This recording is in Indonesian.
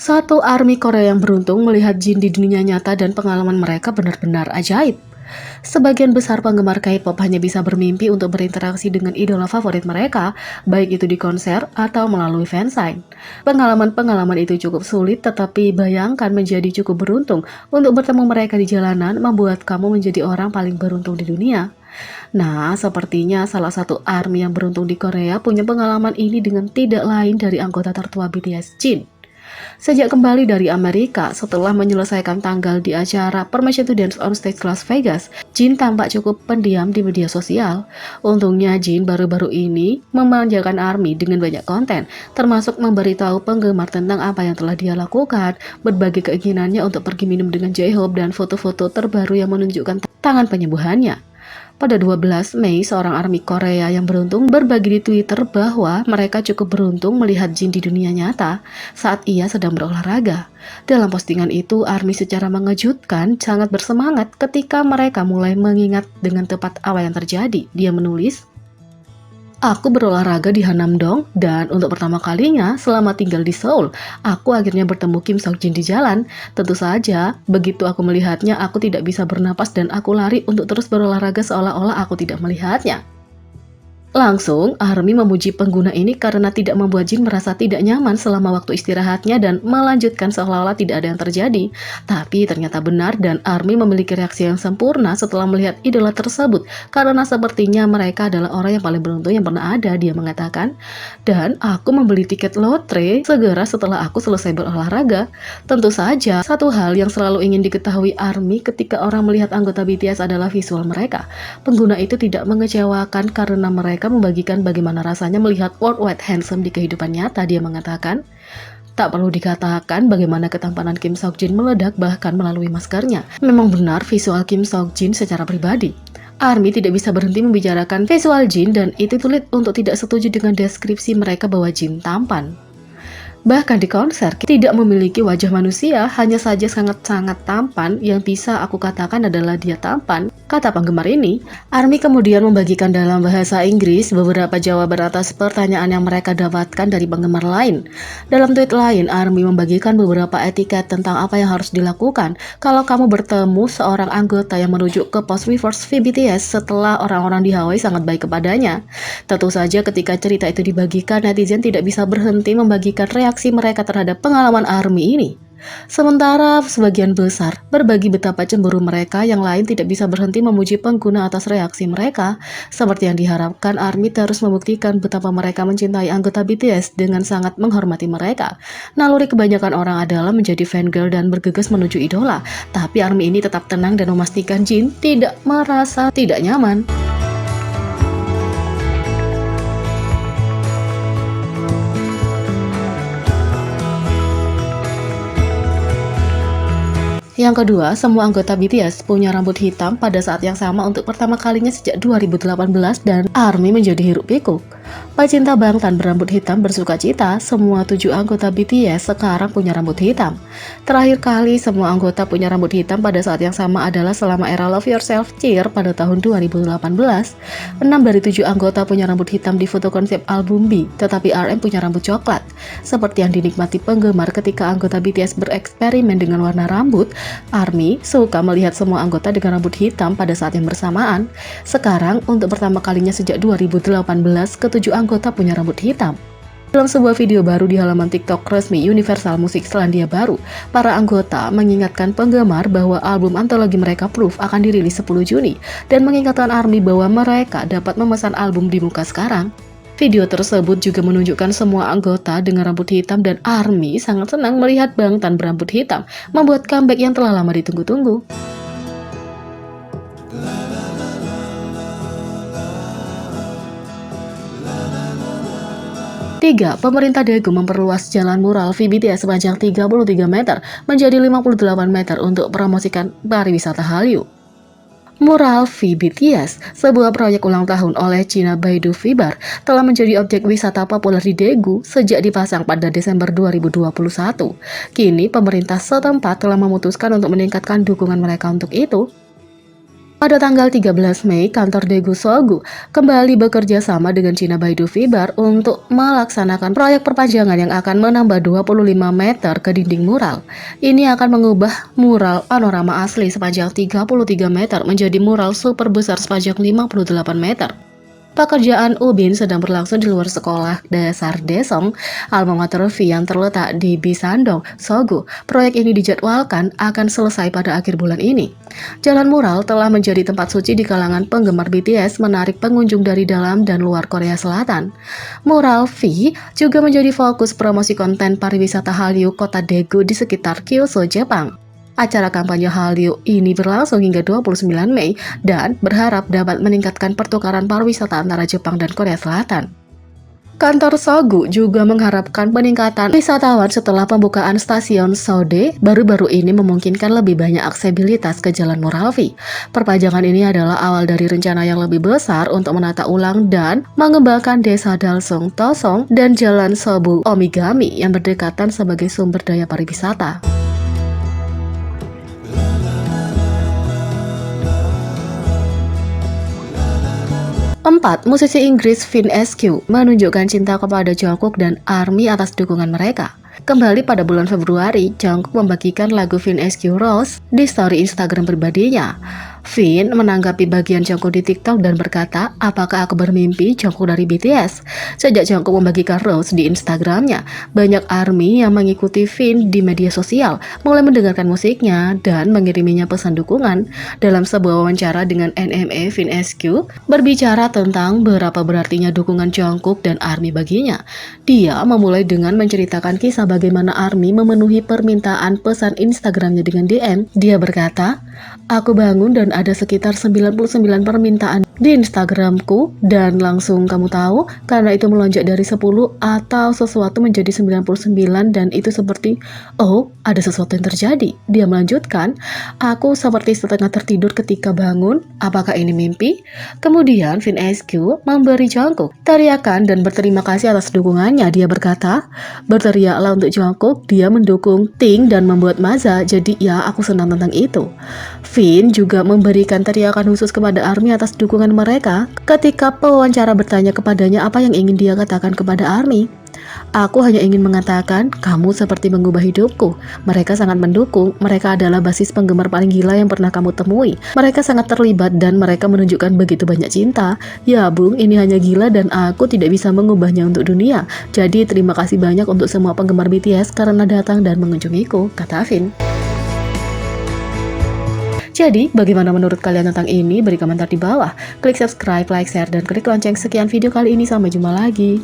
Satu army Korea yang beruntung melihat Jin di dunia nyata dan pengalaman mereka benar-benar ajaib. Sebagian besar penggemar K-pop hanya bisa bermimpi untuk berinteraksi dengan idola favorit mereka, baik itu di konser atau melalui fansign. Pengalaman-pengalaman itu cukup sulit, tetapi bayangkan menjadi cukup beruntung untuk bertemu mereka di jalanan membuat kamu menjadi orang paling beruntung di dunia. Nah, sepertinya salah satu ARMY yang beruntung di Korea punya pengalaman ini dengan tidak lain dari anggota tertua BTS Jin. Sejak kembali dari Amerika setelah menyelesaikan tanggal di acara Permission to Dance on Stage Las Vegas, Jin tampak cukup pendiam di media sosial. Untungnya Jin baru-baru ini memanjakan ARMY dengan banyak konten, termasuk memberitahu penggemar tentang apa yang telah dia lakukan, berbagi keinginannya untuk pergi minum dengan J-Hope, dan foto-foto terbaru yang menunjukkan tangan penyembuhannya. Pada 12 Mei, seorang ARMY Korea yang beruntung berbagi di Twitter bahwa mereka cukup beruntung melihat Jin di dunia nyata saat ia sedang berolahraga. Dalam postingan itu, ARMY secara mengejutkan sangat bersemangat ketika mereka mulai mengingat dengan tepat apa yang terjadi. Dia menulis, "Aku berolahraga di Hanamdong dan untuk pertama kalinya selama tinggal di Seoul, aku akhirnya bertemu Kim Seok Jin di jalan. Tentu saja, begitu aku melihatnya, aku tidak bisa bernapas dan aku lari untuk terus berolahraga seolah-olah aku tidak melihatnya." Langsung, ARMY memuji pengguna ini karena tidak membuat Jin merasa tidak nyaman selama waktu istirahatnya dan melanjutkan seolah-olah tidak ada yang terjadi. Tapi ternyata benar dan ARMY memiliki reaksi yang sempurna setelah melihat idola tersebut karena sepertinya mereka adalah orang yang paling beruntung yang pernah ada, dia mengatakan. Dan aku membeli tiket lotre segera setelah aku selesai berolahraga. Tentu saja, satu hal yang selalu ingin diketahui ARMY ketika orang melihat anggota BTS adalah visual mereka. Pengguna itu tidak mengecewakan karena mereka membagikan bagaimana rasanya melihat worldwide handsome di kehidupan nyata, dia mengatakan. Tak perlu dikatakan bagaimana ketampanan Kim Seok Jin meledak bahkan melalui maskernya. Memang benar visual Kim Seok Jin secara pribadi. ARMY tidak bisa berhenti membicarakan visual Jin dan itu sulit untuk tidak setuju dengan deskripsi mereka bahwa Jin tampan. Bahkan di konser, tidak memiliki wajah manusia, hanya saja sangat-sangat tampan, yang bisa aku katakan adalah dia tampan, kata penggemar ini. ARMY kemudian membagikan dalam bahasa Inggris beberapa jawaban atas pertanyaan yang mereka dapatkan dari penggemar lain. Dalam tweet lain, ARMY membagikan beberapa etiket tentang apa yang harus dilakukan kalau kamu bertemu seorang anggota yang merujuk ke post reverse VBTS setelah orang-orang di Hawaii sangat baik kepadanya. Tentu saja ketika cerita itu dibagikan, netizen tidak bisa berhenti membagikan reaksi mereka terhadap pengalaman ARMY ini. Sementara sebagian besar berbagi betapa cemburu mereka, yang lain tidak bisa berhenti memuji pengguna atas reaksi mereka. Seperti yang diharapkan, ARMY terus membuktikan betapa mereka mencintai anggota BTS dengan sangat menghormati mereka. Naluri kebanyakan orang adalah menjadi fangirl dan bergegas menuju idola, tapi ARMY ini tetap tenang dan memastikan Jin tidak merasa tidak nyaman. Yang kedua, semua anggota BTS punya rambut hitam pada saat yang sama untuk pertama kalinya sejak 2018 dan ARMY menjadi hiruk pikuk. Pecinta Bangtan berambut hitam bersuka cita, semua 7 anggota BTS sekarang punya rambut hitam. Terakhir kali semua anggota punya rambut hitam pada saat yang sama adalah selama era Love Yourself Cheer pada tahun 2018. 6 dari 7 anggota punya rambut hitam di foto konsep album B, tetapi RM punya rambut coklat. Seperti yang dinikmati penggemar ketika anggota BTS bereksperimen dengan warna rambut, ARMY suka melihat semua anggota dengan rambut hitam pada saat yang bersamaan. Sekarang, untuk pertama kalinya sejak 2018, ketujuh anggota punya rambut hitam. Dalam sebuah video baru di halaman TikTok resmi Universal Music Selandia Baru, para anggota mengingatkan penggemar bahwa album antologi mereka Proof akan dirilis 10 Juni dan mengingatkan ARMY bahwa mereka dapat memesan album di muka sekarang. Video tersebut juga menunjukkan semua anggota dengan rambut hitam dan ARMY sangat senang melihat Bangtan berambut hitam, membuat comeback yang telah lama ditunggu-tunggu. 3. Pemerintah Daegu memperluas jalan mural VBTS sepanjang 33 meter menjadi 58 meter untuk promosikan pariwisata Hallyu. Mural VBTS, sebuah proyek ulang tahun oleh China Baidu Vibar, telah menjadi objek wisata populer di Daegu sejak dipasang pada Desember 2021. Kini, pemerintah setempat telah memutuskan untuk meningkatkan dukungan mereka untuk itu. Pada tanggal 13 Mei, kantor Daegu Sogu kembali bekerja sama dengan China Baidu Fiber untuk melaksanakan proyek perpanjangan yang akan menambah 25 meter ke dinding mural. Ini akan mengubah mural panorama asli sepanjang 33 meter menjadi mural super besar sepanjang 58 meter. Pekerjaan Ubin sedang berlangsung di luar sekolah dasar Daesung, alma mater V yang terletak di Bisandong, Sogu. Proyek ini dijadwalkan akan selesai pada akhir bulan ini. Jalan mural telah menjadi tempat suci di kalangan penggemar BTS, menarik pengunjung dari dalam dan luar Korea Selatan. Mural V juga menjadi fokus promosi konten pariwisata Hallyu kota Daegu di sekitar Kyushu, Jepang. Acara kampanye Hallyu ini berlangsung hingga 29 Mei dan berharap dapat meningkatkan pertukaran pariwisata antara Jepang dan Korea Selatan. Kantor Sogu juga mengharapkan peningkatan wisatawan setelah pembukaan stasiun Sode baru-baru ini memungkinkan lebih banyak aksesibilitas ke Jalan Mural V. Perpanjangan ini adalah awal dari rencana yang lebih besar untuk menata ulang dan mengembangkan desa Dalsung Tosong dan Jalan Sobu Omigami yang berdekatan sebagai sumber daya pariwisata. 4. Musisi Inggris Vin SQ menunjukkan cinta kepada Jungkook dan ARMY atas dukungan mereka. Kembali pada bulan Februari, Jungkook membagikan lagu Vin SQ Rose di story Instagram pribadinya. Vin menanggapi bagian Jungkook di TikTok dan berkata, "Apakah aku bermimpi?" Jungkook dari BTS. Sejak Jungkook membagikan Rose di Instagramnya, banyak ARMY yang mengikuti Vin di media sosial, mulai mendengarkan musiknya dan mengiriminya pesan dukungan. Dalam sebuah wawancara dengan NME, Vin SQ berbicara tentang berapa berartinya dukungan Jungkook dan ARMY baginya. Dia memulai dengan menceritakan kisah bagaimana ARMY memenuhi permintaan pesan Instagramnya dengan DM. Dia berkata, "Aku bangun dan ada sekitar 99 permintaan di Instagramku dan langsung kamu tahu karena itu melonjak dari 10 atau sesuatu menjadi 99 dan itu seperti, oh ada sesuatu yang terjadi." Dia melanjutkan, "Aku seperti setengah tertidur ketika bangun, apakah ini mimpi?" Kemudian Vin SQ memberi Jungkook teriakan dan berterima kasih atas dukungannya. Dia berkata, "Berteriaklah untuk Jungkook, dia mendukung Ting dan membuat Maza, jadi ya aku senang tentang itu." Vin juga memberikan teriakan khusus kepada ARMY atas dukungan mereka ketika pewawancara bertanya kepadanya apa yang ingin dia katakan kepada ARMY. "Aku hanya ingin mengatakan, kamu seperti mengubah hidupku. Mereka sangat mendukung, mereka adalah basis penggemar paling gila yang pernah kamu temui. Mereka sangat terlibat dan mereka menunjukkan begitu banyak cinta. Ya Bung, ini hanya gila dan aku tidak bisa mengubahnya untuk dunia. Jadi terima kasih banyak untuk semua penggemar BTS karena datang dan mengunjungiku," kata Vin. Jadi, bagaimana menurut kalian tentang ini? Beri komentar di bawah. Klik subscribe, like, share, dan klik lonceng. Sekian video kali ini. Sampai jumpa lagi.